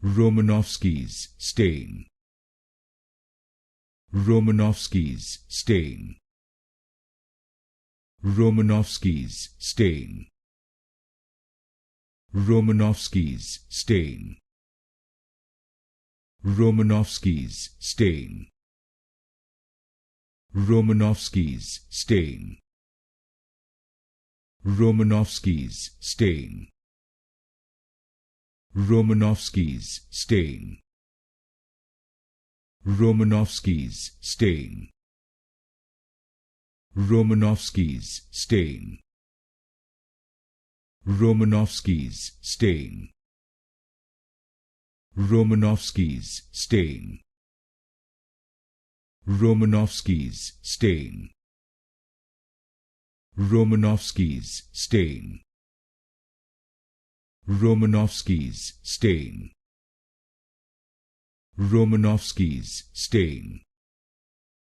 Romanowsky's stain. Romanowsky's stain. Romanowsky's stain. Romanowsky's stain. Romanowsky's stain. Romanowsky's stain. Romanowsky's stain. Romanowsky's stain. Romanowsky's stain. Romanowsky's stain. Romanowsky's stain. Romanowsky's stain. Romanowsky's stain. Romanowsky's stain. Romanowsky's stain. Romanowsky's stain.